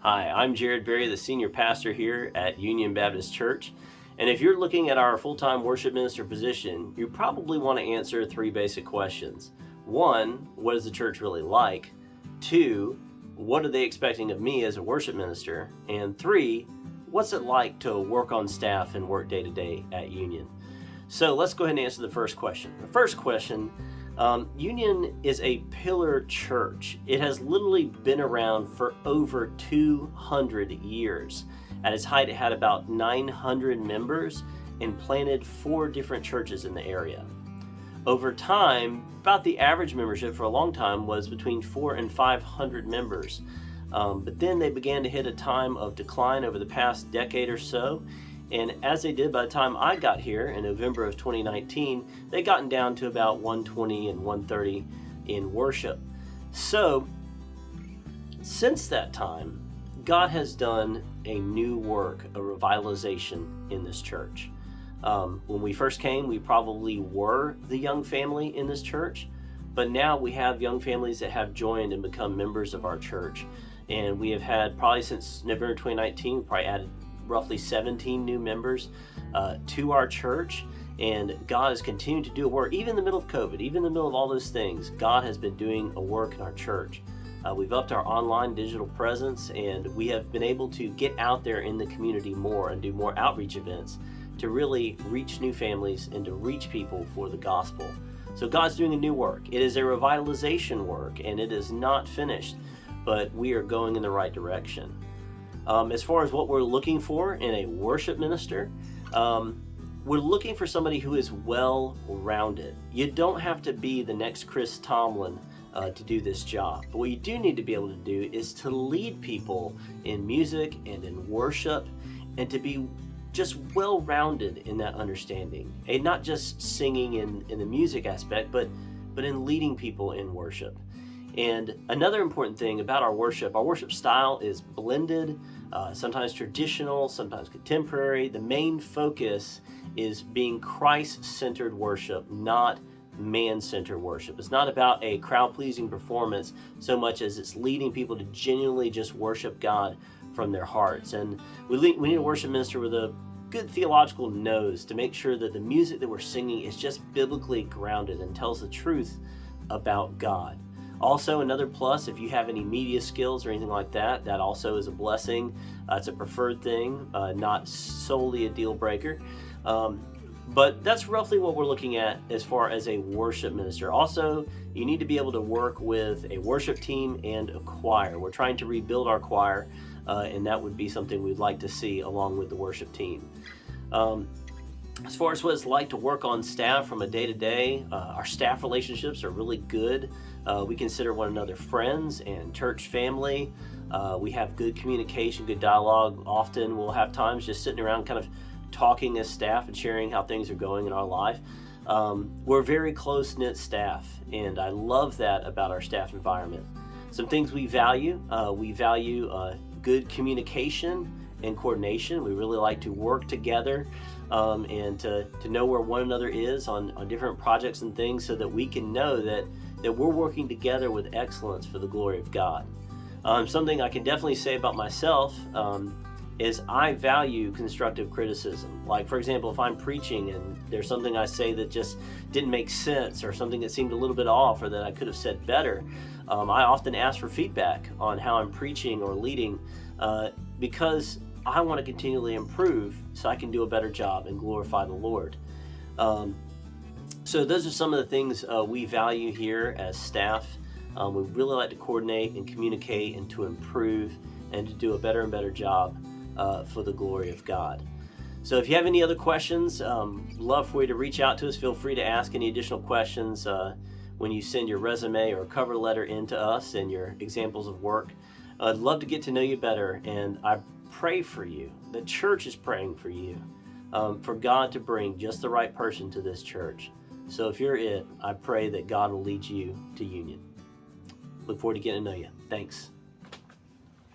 Hi, I'm Jared Berry, the senior pastor here at Union Baptist Church. And if you're looking at our full-time worship minister position, you probably want to answer three basic questions. One, what is the church really like? Two, what are they expecting of me as a worship minister? And three, what's it like to work on staff and work day to day at Union? So let's go ahead and answer the first question. The first question, Union is a pillar church. It has literally been around for over 200 years. At its height, it had about 900 members and planted 4 different churches in the area. Over time, about the average membership for a long time was between 400 and 500 members. But then they began to hit a time of decline over the past decade or so. And as they did by the time I got here in November of 2019, they gotten down to about 120 and 130 in worship. So since that time, God has done a new work, a revitalization in this church. When we first came, we probably were the young family in this church, but now we have young families that have joined and become members of our church. And we have had probably since November 2019, probably added roughly 17 new members to our church, and God has continued to do a work, even in the middle of COVID, even in the middle of all those things. God has been doing a work in our church. We've upped our online digital presence, and we have been able to get out there in the community more and do more outreach events to really reach new families and to reach people for the gospel. So God's doing a new work. It is a revitalization work, and it is not finished, but we are going in the right direction. As far as what we're looking for in a worship minister, we're looking for somebody who is well-rounded. You don't have to be the next Chris Tomlin to do this job. But what you do need to be able to do is to lead people in music and in worship, and to be just well-rounded in that understanding. And not just singing in the music aspect, but in leading people in worship. And another important thing about our worship style is blended, sometimes traditional, sometimes contemporary. The main focus is being Christ-centered worship, not man-centered worship. It's not about a crowd-pleasing performance so much as it's leading people to genuinely just worship God from their hearts. And we need a worship minister with a good theological nose to make sure that the music that we're singing is just biblically grounded and tells the truth about God. Also, another plus, if you have any media skills or anything like that, that also is a blessing. It's a preferred thing, not solely a deal breaker. But that's roughly what we're looking at as far as a worship minister. Also, you need to be able to work with a worship team and a choir. We're trying to rebuild our choir, and that would be something we'd like to see along with the worship team. As far as what it's like to work on staff from a day-to-day, our staff relationships are really good. We consider one another friends and church family. We have good communication, good dialogue. Often we'll have times just sitting around kind of talking as staff and sharing how things are going in our life. We're a very close-knit staff, and I love that about our staff environment. Some things we value good communication and coordination. We really like to work together and to know where one another is on different projects and things, so that we can know that we're working together with excellence for the glory of God. Something I can definitely say about myself is I value constructive criticism. Like, for example, if I'm preaching and there's something I say that just didn't make sense, or something that seemed a little bit off, or that I could have said better, I often ask for feedback on how I'm preaching or leading, because I want to continually improve so I can do a better job and glorify the Lord. So those are some of the things we value here as staff. We really like to coordinate and communicate and to improve and to do a better and better job for the glory of God. So if you have any other questions, love for you to reach out to us. Feel free to ask any additional questions when you send your resume or cover letter in to us and your examples of work. I'd love to get to know you better, and I pray for you. The church is praying for you, for God to bring just the right person to this church. So if you're it, I pray that God will lead you to Union. Look forward to getting to know you. Thanks.